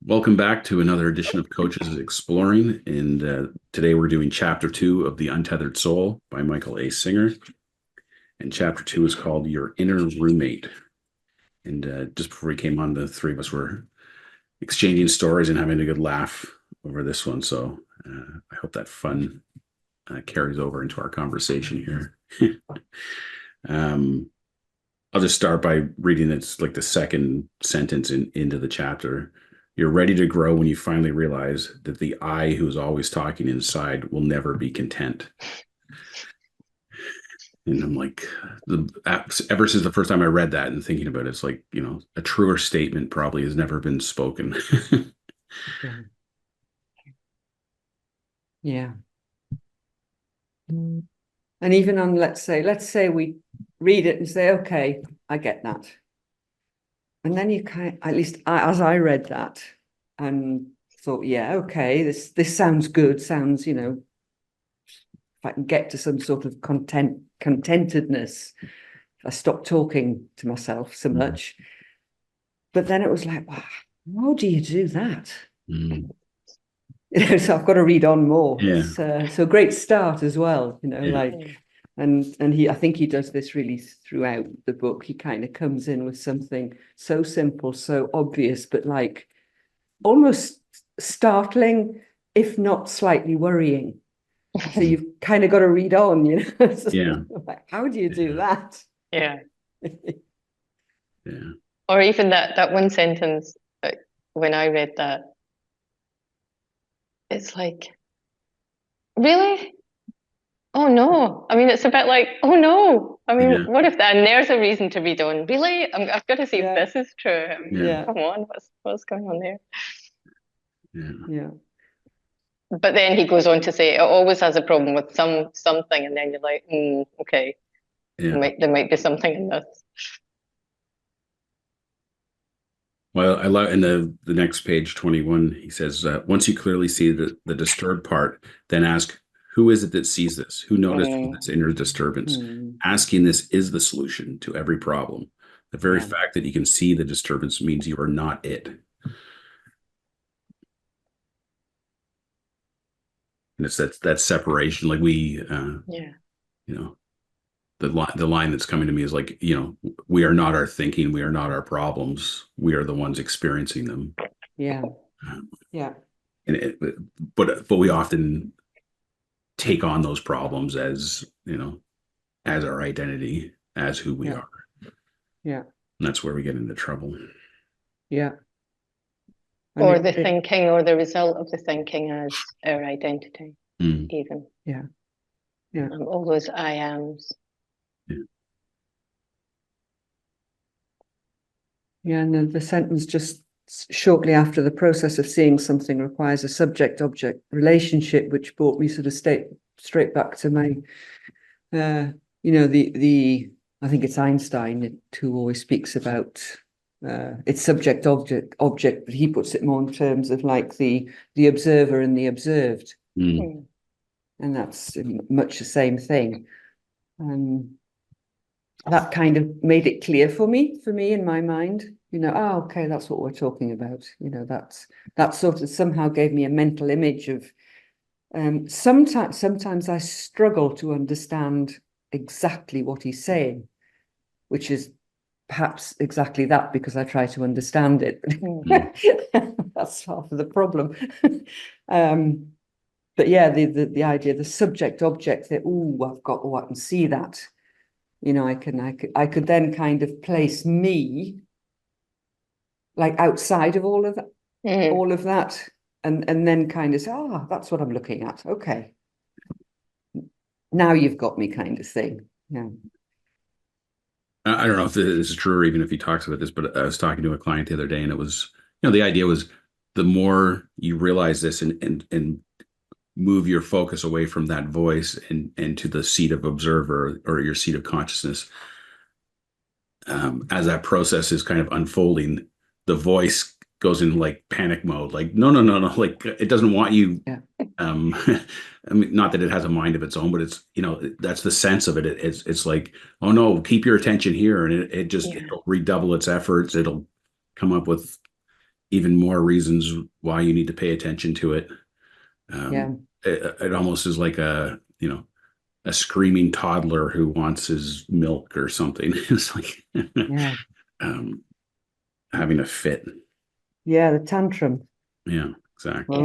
Welcome back to another edition of Coaches Exploring, and today we're doing Chapter 2 of The Untethered Soul by Michael A. Singer, and Chapter 2 is called Your Inner Roommate. And just before we came on, the three of us were exchanging stories and having a good laugh over this one, so I hope that fun carries over into our conversation here. I'll just start by reading it's like the second sentence into the chapter. You're ready to grow when you finally realize that the I who's always talking inside will never be content. And I'm like, ever since the first time I read that and thinking about it, it's like, a truer statement probably has never been spoken. Yeah. And even on, let's say we read it and say, okay, I get that. And then you at least as I read that and thought, yeah, okay, this sounds good. Sounds, if I can get to some sort of contentedness, if I stop talking to myself so much. But then it was like, wow, how do you do that? So I've got to read on more. Yeah. So great start as well, And I think he does this really throughout the book. He kind of comes in with something so simple, so obvious, but like almost startling, if not slightly worrying. So you've kind of got to read on, So Yeah. like, how do you do that? Yeah. Yeah. Or even that one sentence, when I read that, it's like, really? Oh no. I mean, it's a bit like, oh no. I mean, what if that? And there's a reason to read on. Really? I've got to see if this is true. I mean, come on, what's going on there? Yeah. But then he goes on to say it always has a problem with something, and then you're like, okay, there might be something in this. Well, I love in the next page 21, he says, once you clearly see the disturbed part, then ask, who is it that sees this? Who noticed this inner disturbance? Asking this is the solution to every problem. The very fact that you can see the disturbance means you are not it. And it's that separation, like the line that's coming to me is like, we are not our thinking, we are not our problems, we are the ones experiencing them. But we often take on those problems as as our identity, as who we are. And that's where we get into trouble. Or the thinking, or the result of the thinking as our identity, even. All those I ams. And then the sentence just shortly after, the process of seeing something requires a subject-object relationship, which brought me sort of straight back to my, I think it's Einstein who always speaks about it's subject-object, but he puts it more in terms of like the observer and the observed. And that's much the same thing. That kind of made it clear for me in my mind, okay, that's what we're talking about. That sort of somehow gave me a mental image of sometimes I struggle to understand exactly what he's saying, which is perhaps exactly that, because I try to understand it. That's half of the problem. But yeah, the idea, the subject object, that I can see that. I could then kind of place me like outside of all of that, and then kind of say, that's what I'm looking at. Okay, now you've got me, kind of thing. Yeah. I don't know if this is true or even if he talks about this, but I was talking to a client the other day, and it was, the idea was the more you realize this and move your focus away from that voice and to the seat of observer or your seat of consciousness. As that process is kind of unfolding, the voice goes in like panic mode, like, no, like it doesn't want you. Yeah. I mean, not that it has a mind of its own, but it's, that's the sense of it. It's like, oh no, keep your attention here. And it just, it'll redouble its efforts. It'll come up with even more reasons why you need to pay attention to it. It almost is like a screaming toddler who wants his milk or something. It's like having a fit. Yeah, the tantrum. Yeah, exactly.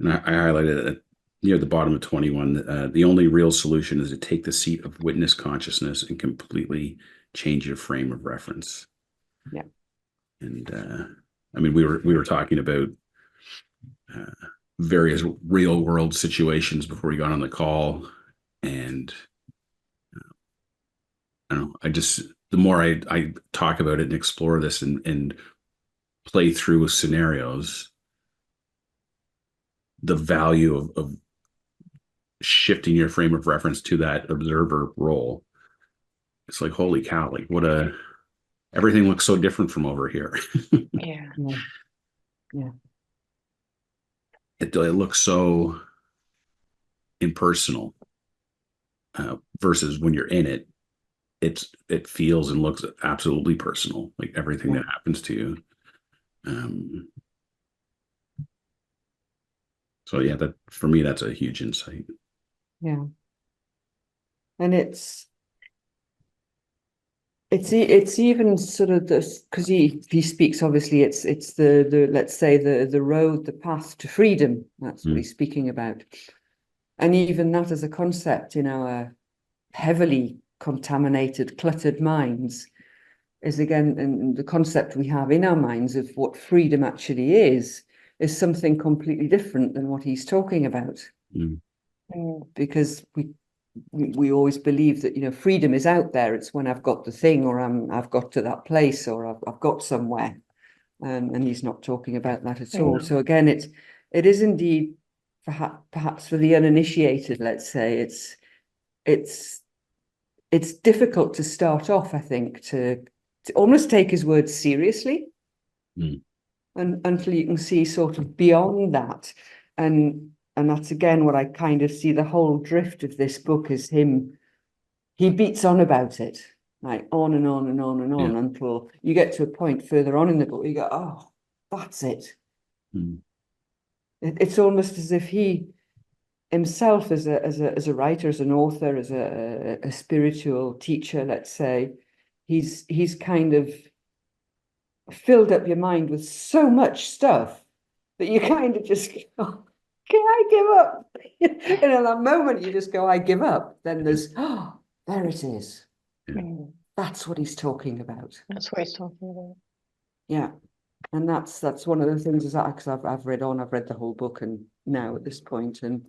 And I highlighted it near the bottom of 21. The only real solution is to take the seat of witness consciousness and completely change your frame of reference. Yeah. And I mean, we were talking about various real world situations before we got on the call, and I don't know, the more I talk about it and explore this and play through scenarios, the value of shifting your frame of reference to that observer role. It's like, holy cow, like everything looks so different from over here. Yeah. It looks so impersonal versus when you're in it, it feels and looks absolutely personal, like everything that happens to you. So yeah, that for me, that's a huge insight. Yeah. And it's even sort of this, because he speaks, obviously it's the let's say the road, the path to freedom. That's what he's speaking about. And even that as a concept in our heavily contaminated, cluttered minds is, again, and the concept we have in our minds of what freedom actually is something completely different than what he's talking about. Because we always believe that, freedom is out there. It's when I've got the thing, or I've got to that place, or I've got somewhere. And he's not talking about that at all. So again, it is indeed perhaps for the uninitiated, let's say, it's difficult to start off, I think, to almost take his words seriously, and until you can see sort of beyond that. And that's, again, what I kind of see the whole drift of this book is he beats on about it, like on and on and on and on, until you get to a point further on in the book, you go, oh, that's it. It's almost as if he himself, as a writer, as an author, as a spiritual teacher, let's say, he's kind of filled up your mind with so much stuff that you kind of just go, can I give up? And in that moment you just go, I give up. Then there's, oh, there it is. That's what he's talking about. That's what he's talking about. Yeah. And that's one of the things, is that because I've read the whole book, and now at this point, and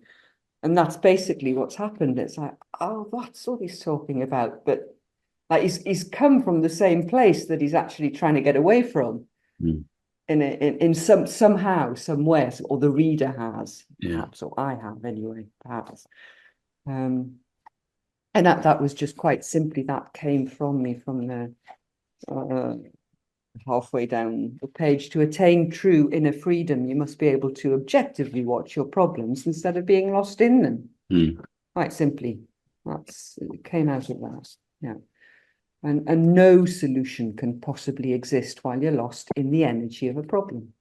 that's basically what's happened. It's like, oh, that's what he's talking about. But like he's come from the same place that he's actually trying to get away from. In somehow, somewhere, or the reader has, perhaps, or I have anyway, perhaps. And that was just quite simply, that came from me from the halfway down the page. To attain true inner freedom, you must be able to objectively watch your problems instead of being lost in them. Quite simply, it came out of that. Yeah. And no solution can possibly exist while you're lost in the energy of a problem.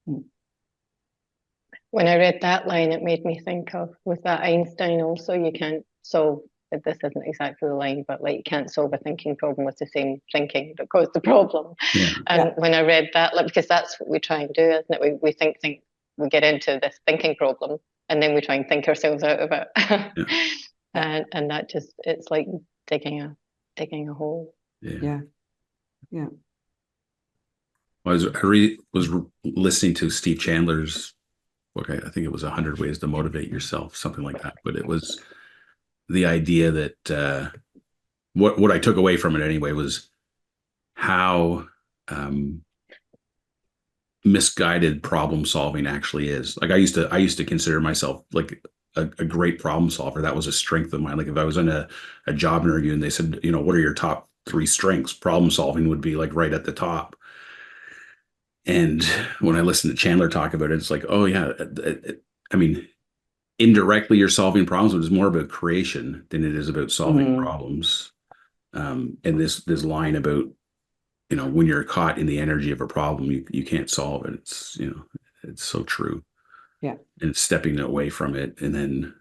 When I read that line, it made me think of, with that Einstein also, you can't solve, this isn't exactly the line, but like, you can't solve a thinking problem with the same thinking that caused the problem. And when I read that, like, because that's what we try and do, isn't it? We think, we get into this thinking problem, and then we try and think ourselves out of it. And that just, it's like digging a hole. Yeah. Well, I was listening to Steve Chandler's book. I think it was 100 Ways to Motivate Yourself, something like that. But it was the idea that what I took away from it anyway was how misguided problem solving actually is. Like I used to consider myself like a great problem solver. That was a strength of mine. Like if I was in a job interview and they said, what are your top 3 strengths? Problem solving would be like right at the top. And when I listen to Chandler talk about it, it's like, oh yeah, I mean, indirectly you're solving problems, but it's more about creation than it is about solving problems. And this line about, when you're caught in the energy of a problem, you can't solve it. It's, it's so true. Yeah. And it's stepping away from it, and then,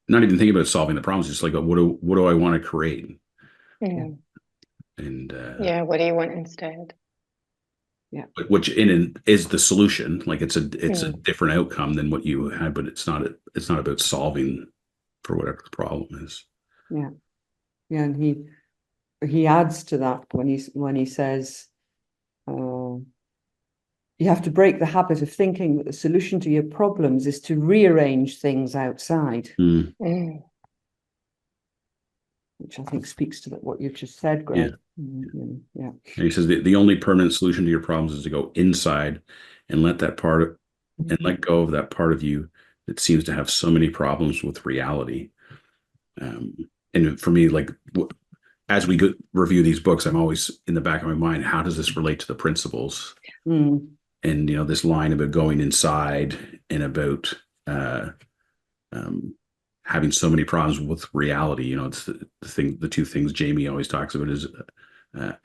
not even thinking about solving the problems, just like, what do I want to create? Mm. And what do you want instead? Yeah. Which is the solution. Like it's a different outcome than what you had, but it's not about solving for whatever the problem is. Yeah. Yeah. And he adds to that when he says, you have to break the habit of thinking that the solution to your problems is to rearrange things outside. Which I think speaks to what you just said, Greg. Yeah. And he says the only permanent solution to your problems is to go inside and let go of that part of you that seems to have so many problems with reality. And for me, like as we review these books, I'm always in the back of my mind, how does this relate to the principles? And this line about going inside and about having so many problems with reality. It's the 2 things Jamie always talks about is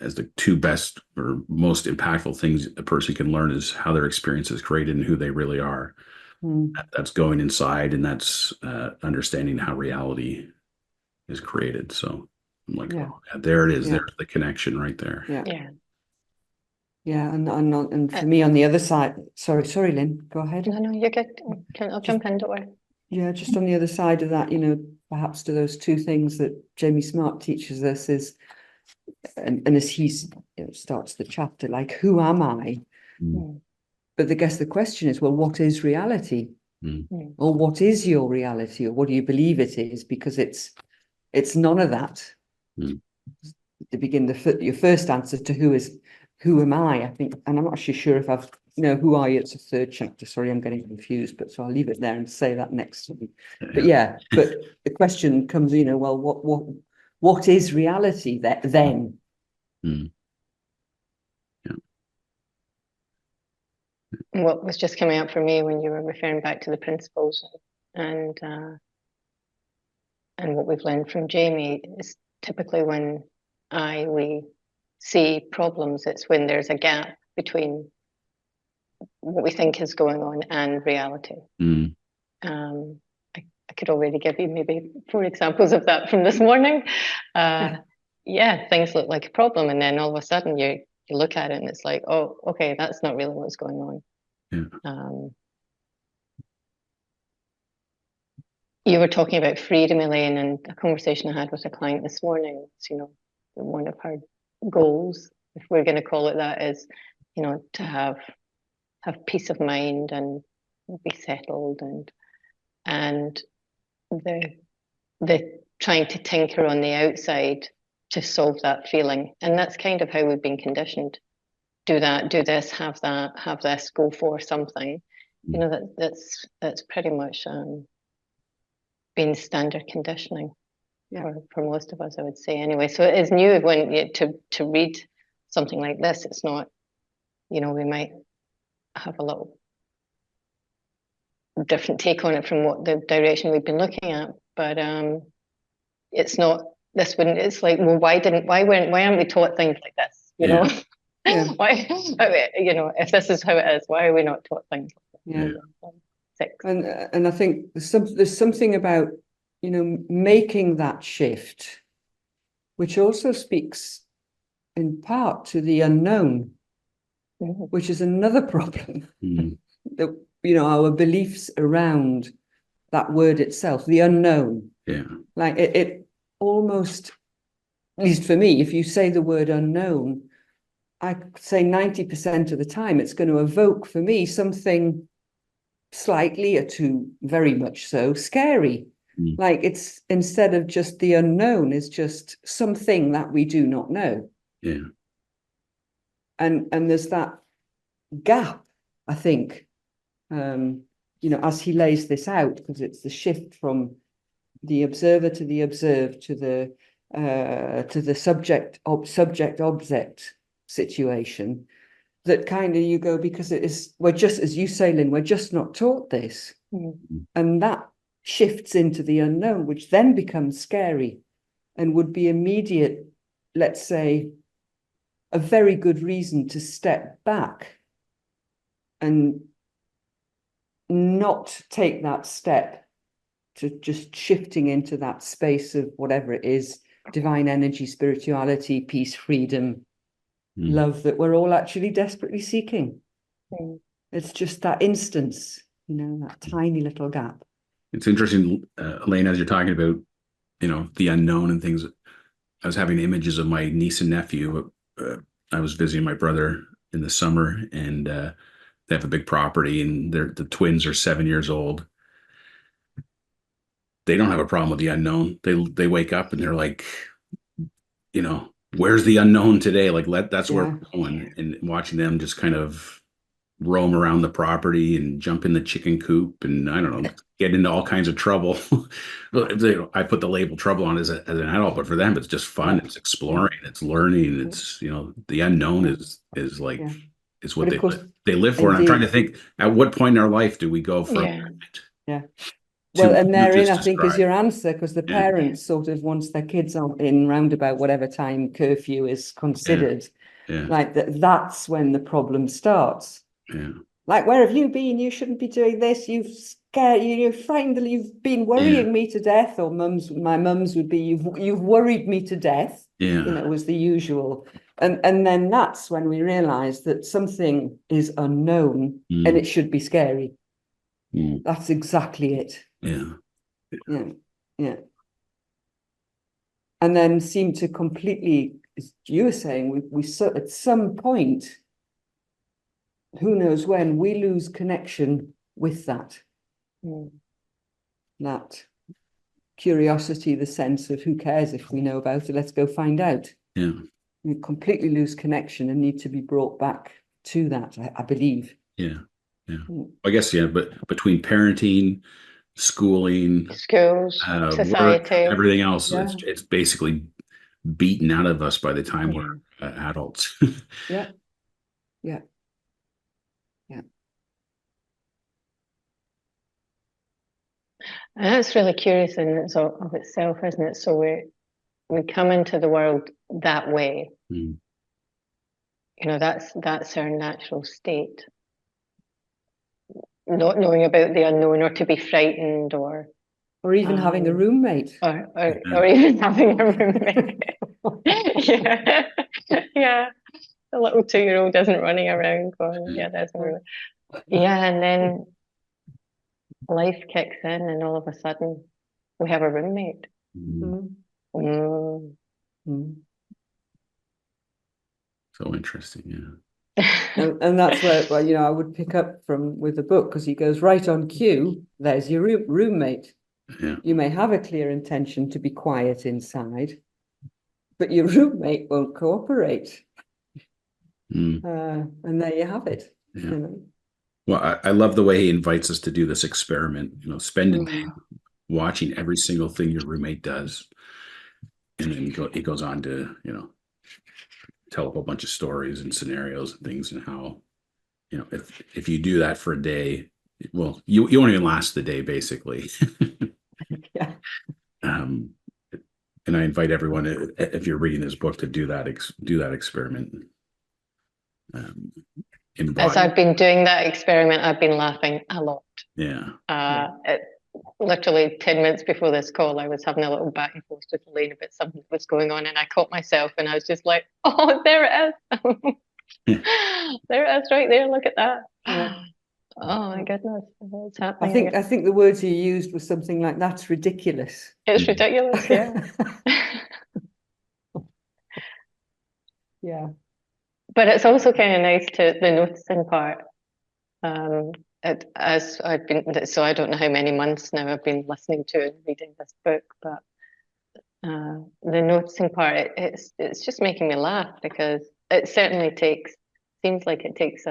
as the 2 best or most impactful things a person can learn is how their experience is created and who they really are. That's going inside, and that's understanding how reality is created. So I'm like, there it is. Yeah. There's the connection right there. Yeah, and for me on the other side, sorry, Lynn, go ahead. No, you're good. I'll jump in, don't worry. Yeah, just on the other side of that, perhaps to those 2 things that Jamie Smart teaches us is, and as he starts the chapter, like, who am I? But I guess the question is, well, what is reality? Or what is your reality? Or what do you believe it is? Because it's none of that. To begin your first answer to who am I think, and I'm not actually sure if I've, who are you? It's a 3rd chapter. Sorry, I'm getting confused, but so I'll leave it there and say that next to me. But but the question comes, well, what is reality then? What was just coming up for me when you were referring back to the principles and what we've learned from Jamie is typically when we see problems, it's when there's a gap between what we think is going on and reality. I could already give you maybe 4 examples of that from this morning. Things look like a problem, and then all of a sudden you look at it and it's like, oh, okay, that's not really what's going on. You were talking about freedom, Elaine, and a conversation I had with a client this morning. One of her goals, if we're going to call it that, is, to have peace of mind and be settled, and the trying to tinker on the outside to solve that feeling. And that's kind of how we've been conditioned. Do that, do this, have that, have this, go for something. That's pretty much been standard conditioning for most of us, I would say, anyway. So it is new when to read something like this. It's not, we might have a little different take on it from what the direction we've been looking at, but it's not this wouldn't. It's like, well, why aren't we taught things like this? Know, why? If this is how it is, why are we not taught things like this? And I think there's something about making that shift, which also speaks in part to the unknown, which is another problem. That our beliefs around that word itself, the unknown. Like it almost, at least for me, if you say the word unknown, I say 90% of the time it's going to evoke for me something slightly or too very much so scary. Like it's, instead of just the unknown, is just something that we do not know. And there's that gap, I think, as he lays this out, because it's the shift from the observer to the observed to the subject object situation, that kind of you go, because we're just, as you say, Lynne, we're just not taught this. And that shifts into the unknown, which then becomes scary and would be immediate, let's say, a very good reason to step back and not take that step to just shifting into that space of whatever it is, divine energy, spirituality, peace, freedom, love, that we're all actually desperately seeking. It's just that instance, that tiny little gap. It's interesting, Elaine, as you're talking about, the unknown and things. I was having images of my niece and nephew. I was visiting my brother in the summer, and they have a big property, and the twins are 7 years old. They don't have a problem with the unknown. They wake up and they're like, where's the unknown today? Like, that's where we're going. And watching them just kind of roam around the property and jump in the chicken coop, and I don't know, get into all kinds of trouble. I put the label trouble on as an adult, but for them it's just fun. It's exploring, it's learning, it's the unknown is like is what they live for. And I'm trying to think, at what point in our life do we go from well, and therein I think is your answer, because the parents sort of, once their kids are in round about whatever time curfew is considered, like that's when the problem starts. Like, where have you been? You shouldn't be doing this. You're frightened. You've been worrying me to death. Or my mums would be, you've worried me to death. Was the usual. And then that's when we realize that something is unknown and it should be scary. That's exactly it. Yeah. And then seem to completely, as you were saying, we at some point, who knows when, we lose connection with that. That curiosity, the sense of, who cares if we know about it, let's go find out. We completely lose connection and need to be brought back to that, I believe. I guess, but between parenting, schools, society, work, everything else, it's basically beaten out of us by the time we're adults. Yeah. And that's really curious in of itself, isn't it? So we come into the world that way. That's our natural state. Not knowing about the unknown, or to be frightened, or even having a roommate, or even having a roommate. The little 2-year-old isn't running around going, there's a roommate. And then life kicks in, and all of a sudden we have a roommate. So interesting. and that's where I would pick up from with the book, because he goes right on cue. There's your roommate. You may have a clear intention to be quiet inside, but your roommate won't cooperate. And there you have it. Well, I love the way he invites us to do this experiment. Spend a day watching every single thing your roommate does, and then he goes on to tell a whole bunch of stories and scenarios and things, and how if you do that for a day, well, you won't even last the day, basically. And I invite everyone, if you're reading this book, to do that experiment. As I've been doing that experiment, I've been laughing a lot. Literally 10 minutes before this call, I was having a little back and forth with Elaine about something that was going on, and I caught myself, and I was just like, oh, there it is. There it is, right there. Look at that. Oh my goodness, what's happening? I think the words you used was something like, that's ridiculous. It's ridiculous, But it's also kind of nice to the noticing part. As I've been, so I don't know how many months now I've been listening to and reading this book, but the noticing part, it's just making me laugh, because it certainly takes seems like it takes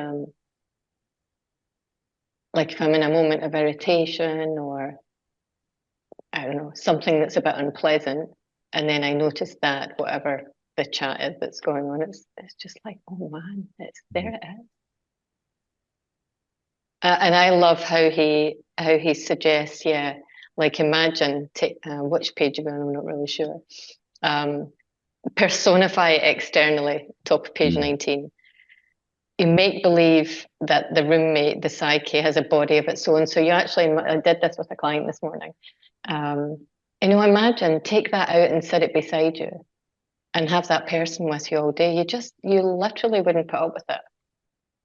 like if I'm in a moment of irritation or I don't know, something that's a bit unpleasant, and then I notice that whatever the chat is that's going on, it's just like, oh man, it's there it is. And I love how he suggests, yeah, like imagine which page again, I'm not really sure. Personify externally, top of page 19. You make believe that the roommate, the psyche, has a body of its own. So you actually, I did this with a client this morning. Imagine, take that out and sit it beside you and have that person with you all day. You literally wouldn't put up with it.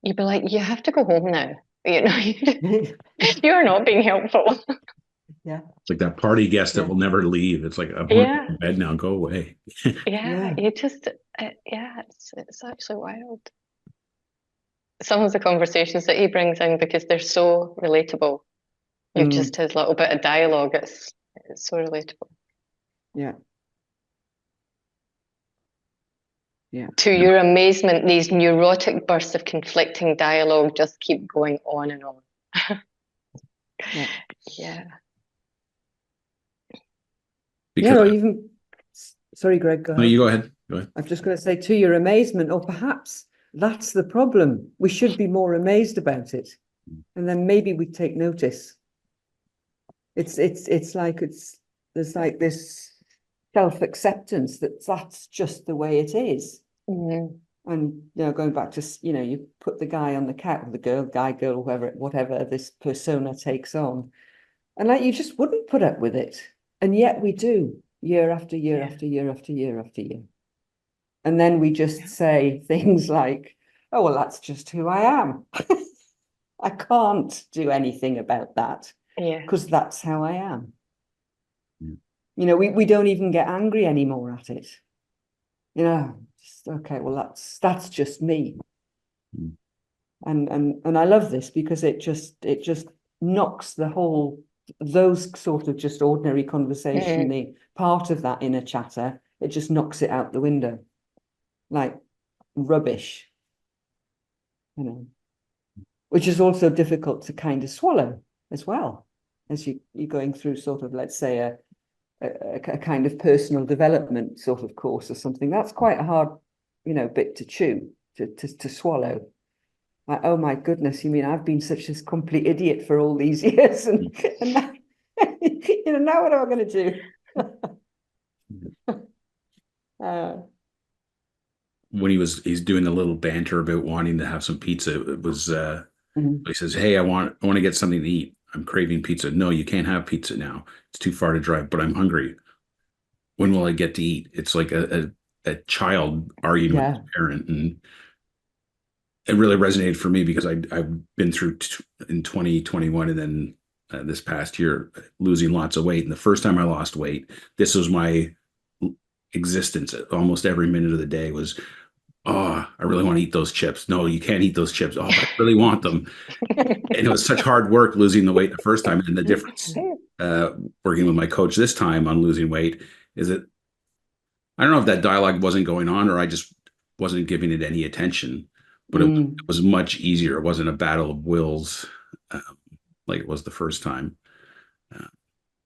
You'd be like, you have to go home now. You're not being helpful. Yeah. It's like that party guest that will never leave. It's like, I'm in bed now, go away. It's actually wild. Some of the conversations that he brings in, because they're so relatable. Just his little bit of dialogue, it's so relatable. Yeah. To your amazement, these neurotic bursts of conflicting dialogue just keep going on and on. Or even, sorry, Greg, go ahead. No, you go ahead. I'm just going to say, to your amazement, or perhaps that's the problem. We should be more amazed about it, and then maybe we take notice. It's like there's like this self-acceptance that that's just the way it is. And going back to you put the guy on the couch, or the girl, whatever this persona takes on, and like you just wouldn't put up with it, and yet we do, year after year after year after year after year. And then we just say things like, oh, well, that's just who I am. I can't do anything about that because that's how I am. We don't even get angry anymore at it. Okay, well, that's just me. And I love this because it just knocks those sort of just ordinary conversation, the part of that inner chatter, it just knocks it out the window. Like rubbish, which is also difficult to kind of swallow as well, as you're going through sort of, let's say, a kind of personal development sort of course or something. That's quite a hard, bit to chew, to swallow. Like, oh my goodness, you mean I've been such a complete idiot for all these years, and now, now what am I going to do? When he's doing a little banter about wanting to have some pizza, it was he says, hey, I want to get something to eat. I'm craving pizza. No, you can't have pizza now. It's too far to drive, but I'm hungry. When will I get to eat? It's like a child arguing with his parent. And it really resonated for me because I've been through in 2021 and then this past year losing lots of weight. And the first time I lost weight, this was my existence. Almost every minute of the day was, oh, I really want to eat those chips. No, you can't eat those chips. Oh, but I really want them. And it was such hard work losing the weight the first time. And the difference working with my coach this time on losing weight is that I don't know if that dialogue wasn't going on or I just wasn't giving it any attention, but it was much easier. It wasn't a battle of wills like it was the first time.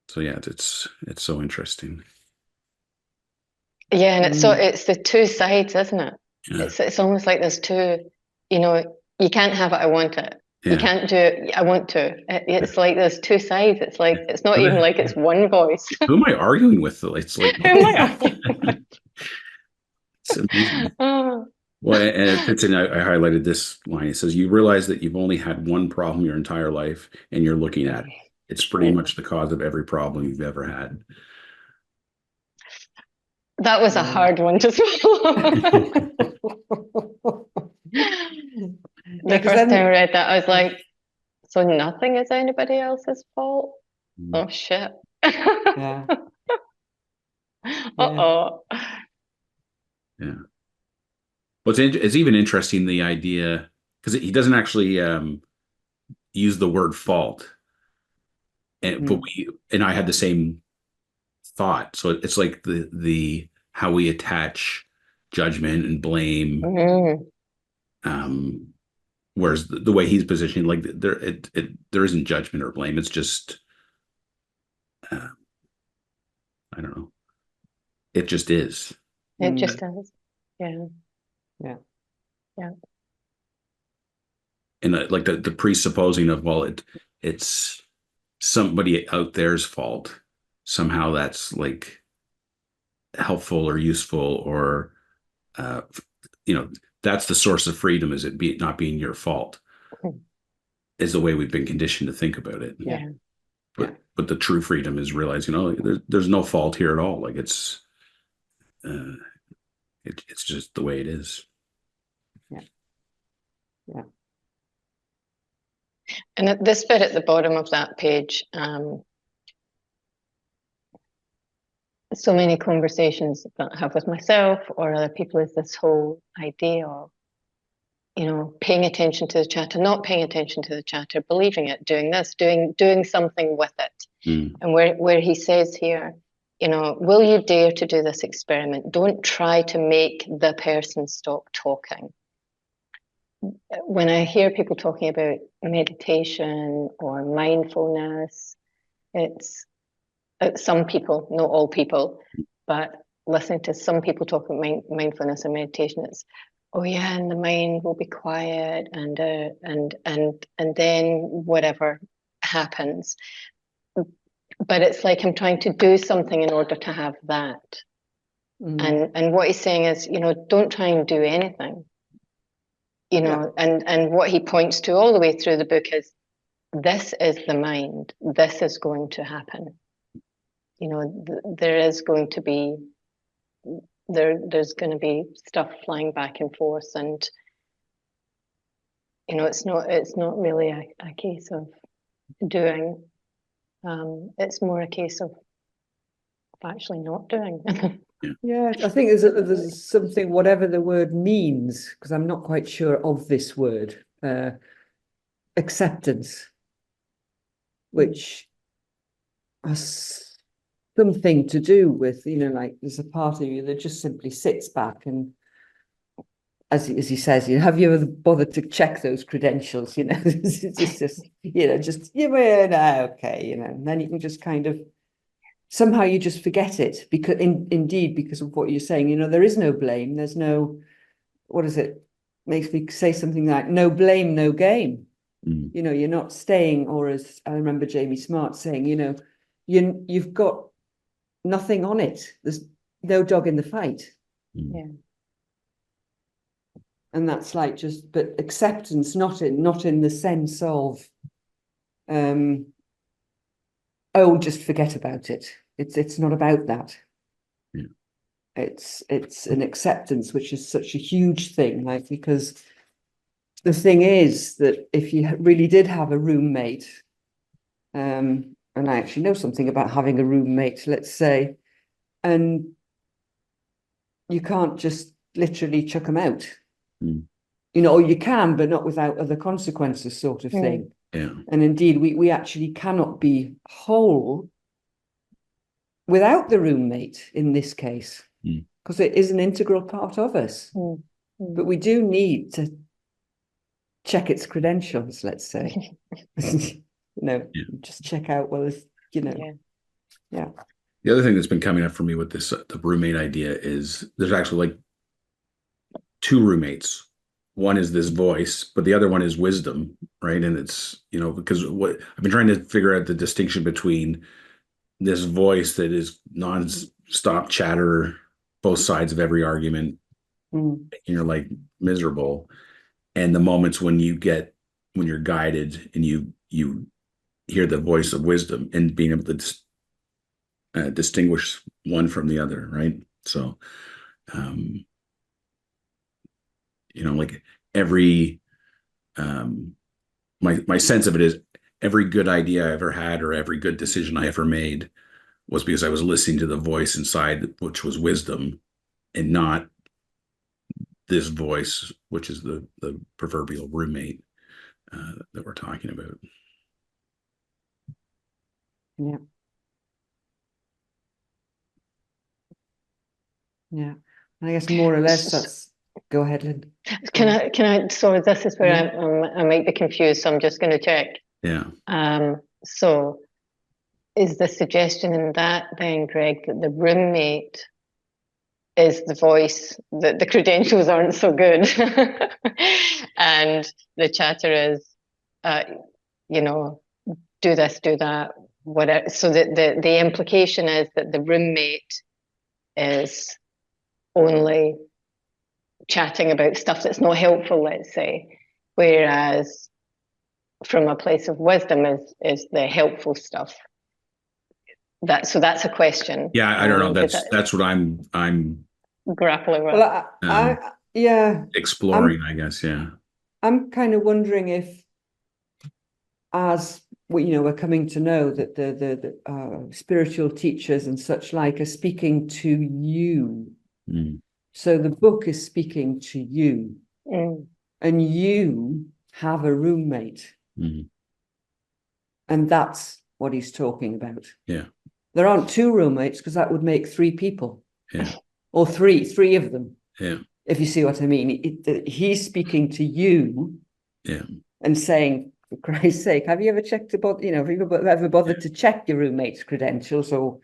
So yeah, it's so interesting. Yeah, and it's the two sides, isn't it? Yeah. It's almost like there's two, you can't have it, I want it. Yeah. You can't do it, I want to. It's like there's two sides. It's like, it's not even like it's one voice. Who am I arguing with? It's like, who am I arguing with? It's amazing. Well, and it fits in, I highlighted this line. It says, you realize that you've only had one problem your entire life and you're looking at it. It's pretty much the cause of every problem you've ever had. That was a hard one to swallow. The first time I read that, I was like, so nothing is anybody else's fault? Oh, shit. Yeah. Uh-oh. Yeah. Well, it's even interesting, the idea, because he doesn't actually use the word fault. But I had the same thought. So it's like the how we attach judgment and blame Whereas the way he's positioning, like there isn't judgment or blame. It's just, I don't know. It just is. It just is. Yeah. Yeah. Yeah. And like the presupposing of, well, it's somebody out there's fault. Somehow that's like helpful or useful, or that's the source of freedom, is it not being your fault, is the way we've been conditioned to think about it. Yeah. But the true freedom is realizing, there's no fault here at all. Like it's just the way it is. Yeah. Yeah. And at this bit at the bottom of that page, so many conversations that I have with myself or other people is this whole idea of, paying attention to the chatter, not paying attention to the chatter, believing it, doing this, doing something with it. And where he says here, will you dare to do this experiment? Don't try to make the person stop talking. When I hear people talking about meditation or mindfulness, it's some people, not all people, but listening to some people talk about mindfulness and meditation, it's, oh yeah, and the mind will be quiet, and then whatever happens. But it's like I'm trying to do something in order to have that. And what he's saying is, don't try and do anything. And what he points to all the way through the book is, this is the mind. This is going to happen. There is going to be there's going to be stuff flying back and forth, and it's not really a case of doing. It's more a case of actually not doing. Yeah, I think there's something, whatever the word means, because I'm not quite sure of this word, acceptance, which has something to do with, like there's a part of you that just simply sits back and, as he says, have you ever bothered to check those credentials? It's just okay, and then you can just kind of, somehow you just forget it, because indeed, because of what you're saying, there is no blame. There's no, what is it? Makes me say something like, no blame, no game. You're not staying, or as I remember Jamie Smart saying, you've got nothing on it. There's no dog in the fight. Yeah. And that's like but acceptance, not in the sense of, just forget about it. It's not about that. Yeah. It's an acceptance, which is such a huge thing, like, because the thing is that if you really did have a roommate, and I actually know something about having a roommate, let's say, and you can't just literally chuck them out. Or you can, but not without other consequences, sort of thing. Yeah. And indeed, we actually cannot be whole without the roommate in this case, because it is an integral part of us. But we do need to check its credentials, let's say. Just check out, well, yeah. The other thing that's been coming up for me with this, the roommate idea, is there's actually like two roommates. One is this voice, but the other one is wisdom, right? And it's, because what I've been trying to figure out the distinction between this voice that is non-stop chatter, both sides of every argument, and you're like miserable, and the moments when you're guided and you hear the voice of wisdom, and being able to distinguish one from the other, right? So, like every, my sense of it is, every good idea I ever had or every good decision I ever made was because I was listening to the voice inside, which was wisdom, and not this voice, which is the proverbial roommate that we're talking about. Yeah. Yeah. I guess more or less Go ahead, Lynn. So this is where Yeah. I might be confused, so I'm just going to check. Yeah. So is the suggestion in that then, Greg, that the roommate is the voice, that the credentials aren't so good, and the chatter is, you know, do this, do that, whatever. So that the implication is that the roommate is only chatting about stuff that's not helpful, let's say, whereas from a place of wisdom is the helpful stuff. So that's a question. Yeah, I don't know. That's what I'm grappling with. Well, yeah, exploring, I guess. Yeah. I'm kind of wondering if, as we're coming to know that the spiritual teachers and such like are speaking to you. Mm. So the book is speaking to you, and you have a roommate, and that's what he's talking about. Yeah. There aren't two roommates, because that would make three people. Yeah. Or three of them. Yeah. If you see what I mean. He's speaking to you. Yeah. And saying, for Christ's sake, have you ever checked about, have you ever bothered to check your roommate's credentials, or,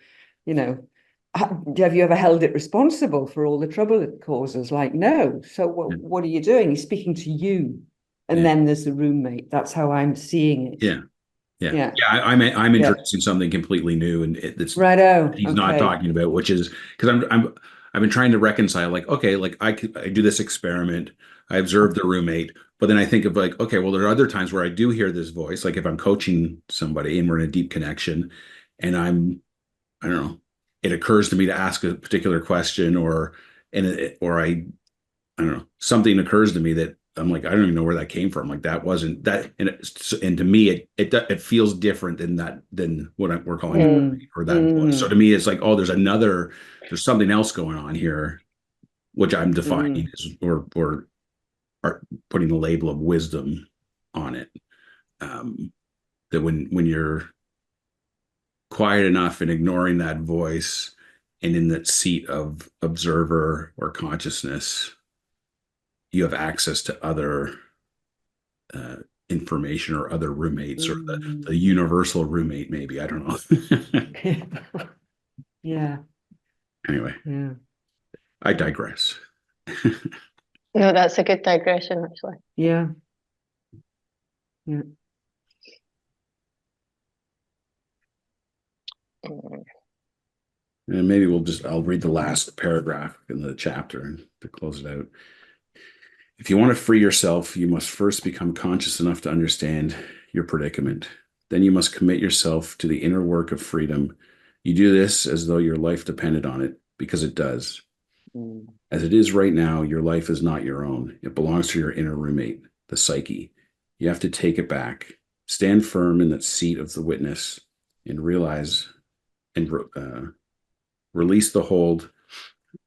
have you ever held it responsible for all the trouble it causes? Like, no. So what are you doing? He's speaking to you. And then there's the roommate. That's how I'm seeing it. Yeah. Yeah. I'm introducing something completely new, and it's right. He's not talking about, which is because I've been trying to reconcile, like, okay, like I do this experiment, I observe the roommate, but then I think of like, okay, well, there are other times where I do hear this voice, like if I'm coaching somebody and we're in a deep connection, and I don't know, it occurs to me to ask a particular question, or I don't know, something occurs to me that I'm like, I don't even know where that came from. Like that wasn't that, and to me, it feels different than what we're calling or that voice. So to me, it's like, oh, there's something else going on here, which I'm defining as, or putting the label of wisdom on it. That when you're quiet enough and ignoring that voice, and in that seat of observer or consciousness, you have access to other information, or other roommates, or the universal roommate, maybe. I don't know. Yeah. Anyway. Yeah. I digress. No, that's a good digression, actually. Yeah. Yeah. And maybe I'll read the last paragraph in the chapter to close it out. If you want to free yourself, you must first become conscious enough to understand your predicament. Then you must commit yourself to the inner work of freedom. You do this as though your life depended on it, because it does. As it is right now, your life is not your own. It belongs to your inner roommate, the psyche. You have to take it back. Stand firm in that seat of the witness, and realize and release the hold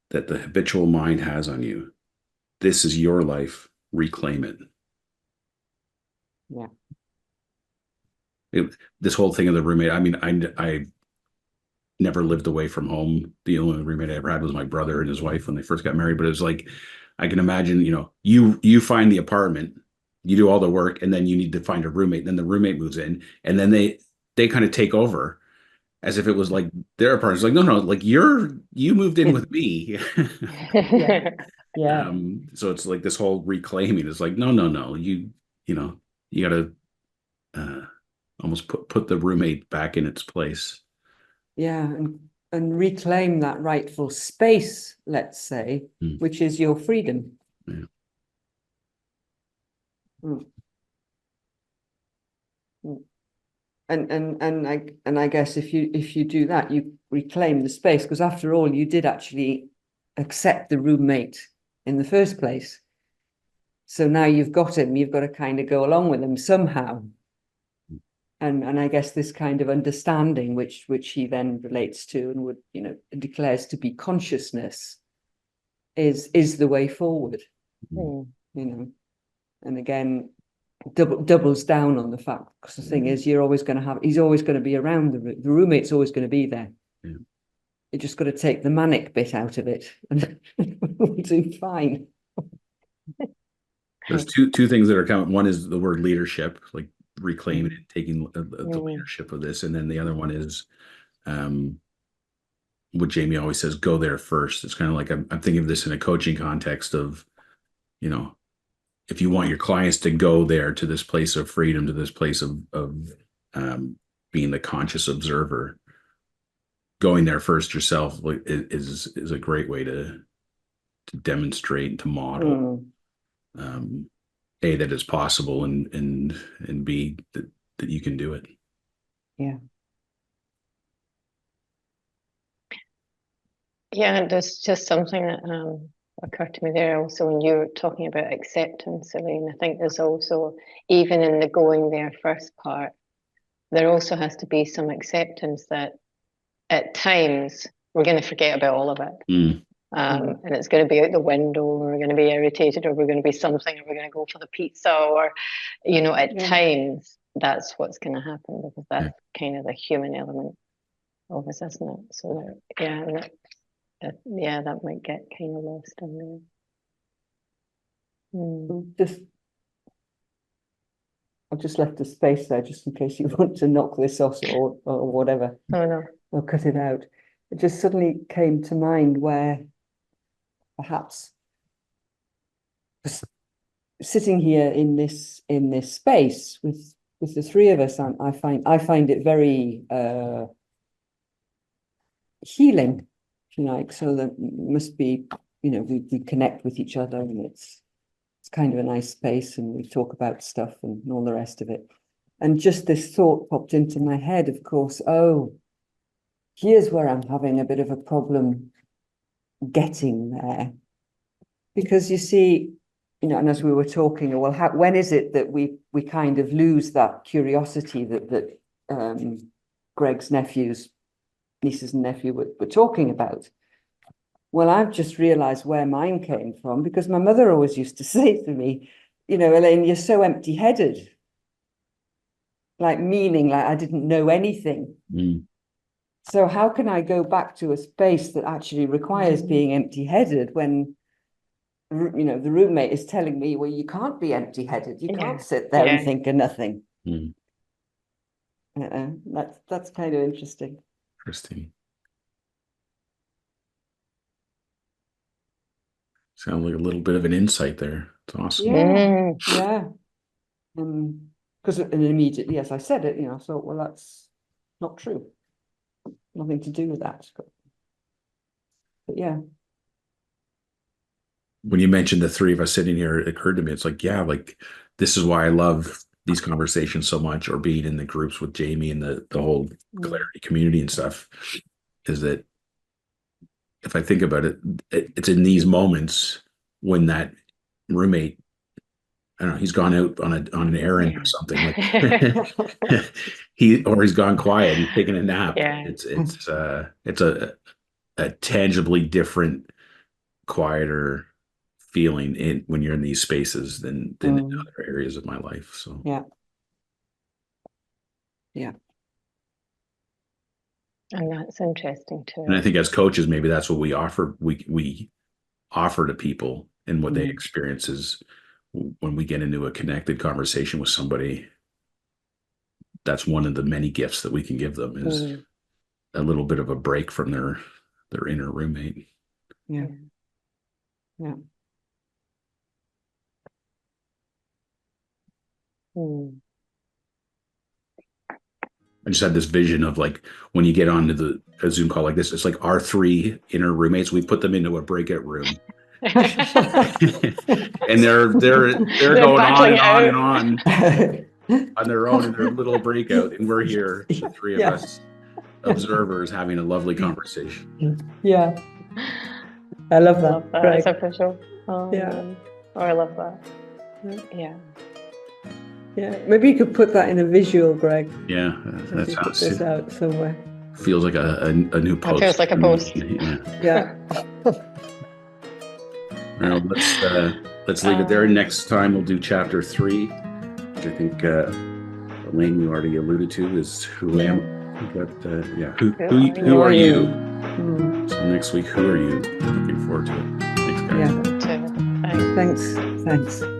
that the habitual mind has on you. This is your life. Reclaim it. Yeah. This whole thing of the roommate, I mean, I never lived away from home. The only roommate I ever had was my brother and his wife when they first got married. But it was like, I can imagine, you find the apartment, you do all the work, and then you need to find a roommate. Then the roommate moves in, and then they kind of take over, as if it was like their apartment. It's like, no, like you moved in with me. Yeah. So it's like this whole reclaiming is like, no, you got to almost put the roommate back in its place. Yeah, and reclaim that rightful space, let's say, which is your freedom. Yeah. And I guess if you do that, you reclaim the space, because after all, you did actually accept the roommate in the first place. So now you've got him, you've got to kind of go along with him somehow. And I guess this kind of understanding, which he then relates to and would, declares to be consciousness, is the way forward. And again, doubles down on the fact, because the thing is, he's always going to be around, the roommate's always going to be there. You just got to take the manic bit out of it, and we'll do fine. There's two things that are coming. One is the word leadership, like reclaiming and taking the leadership of this, and then the other one is what Jamie always says: go there first. It's kind of like I'm thinking of this in a coaching context of, you know, if you want your clients to go there to this place of freedom, to this place of being the conscious observer, going there first yourself is a great way to demonstrate and to model A, that it's possible, and B, that you can do it. Yeah. Yeah, there's just something that occurred to me there also when you were talking about acceptance, Elaine. I think there's also, even in the going there first part, there also has to be some acceptance that at times we're going to forget about all of it. And it's going to be out the window, or we're going to be irritated, or we're going to be something, or we're going to go for the pizza, or, you know, at times that's what's going to happen, because that's kind of the human element of us, isn't it? So that might get kind of lost in there. I've just left a space there just in case you want to knock this off or whatever. Oh no. Or cut it out. It just suddenly came to mind where perhaps sitting here in this space with the three of us, I find it very healing, if you like. So that must be, you know, we connect with each other, and it's kind of a nice space, and we talk about stuff and all the rest of it. And just this thought popped into my head, of course, here's where I'm having a bit of a problem getting there. Because you see, you know, and as we were talking, well, when is it that we kind of lose that curiosity that Greg's nieces and nephew were talking about? Well, I've just realized where mine came from, because my mother always used to say to me, you know, Elaine, you're so empty-headed. Like, meaning like I didn't know anything. So how can I go back to a space that actually requires being empty-headed when, you know, the roommate is telling me, well, you can't be empty-headed. You can't sit there and think of nothing. That's kind of interesting. Sounds like a little bit of an insight there. It's awesome. Yeah. Because immediately, as I said it, you know, I thought, well, that's not true. Nothing to do with that. But yeah. When you mentioned the three of us sitting here, it occurred to me, it's like, yeah, like this is why I love these conversations so much, or being in the groups with Jamie and the whole clarity community and stuff, is that if I think about it, it's in these moments when that roommate, I don't know, he's gone out on an errand or something, like he's gone quiet, he's taking a nap. It's a tangibly different, quieter feeling when you're in these spaces than in other areas of my life. So yeah. And that's interesting too. And I think as coaches, maybe that's what we offer. We offer to people, and what they experience is when we get into a connected conversation with somebody, that's one of the many gifts that we can give them, is a little bit of a break from their inner roommate. Yeah. I just had this vision of, like, when you get onto a Zoom call like this, it's like our three inner roommates, we put them into a breakout room. And they're going on their own in their little breakout, and we're here, the three of us observers, having a lovely conversation. Yeah. I love that. That's official. Oh I love that. Yeah, maybe you could put that in a visual, Greg. Yeah, that sounds. Put this out somewhere. Feels like a new post. It feels like a post. Yeah. Well, let's leave it there. Next time we'll do chapter 3, which I think Elaine, you already alluded to, is who am I? But who are you? So next week, who are you? Looking forward to it. Thanks, guys. Yeah. Thanks. Thanks.